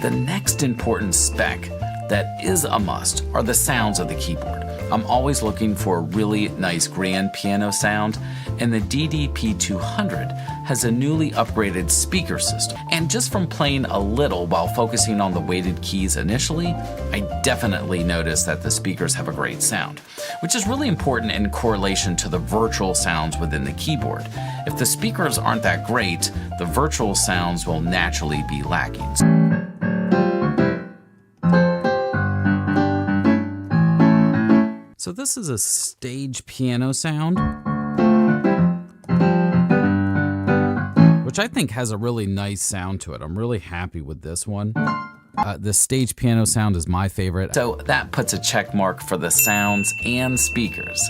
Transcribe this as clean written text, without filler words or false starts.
The next important spec that is a must are the sounds of the keyboard. I'm always looking for a really nice grand piano sound, and the DDP 200 has a newly upgraded speaker system. And just from playing a little while focusing on the weighted keys initially, I definitely noticed that the speakers have a great sound, which is really important in correlation to the virtual sounds within the keyboard. If the speakers aren't that great, the virtual sounds will naturally be lacking. So this is a stage piano sound, which I think has a really nice sound to it. I'm really happy with this one. The stage piano sound is my favorite. So that puts a check mark for the sounds and speakers.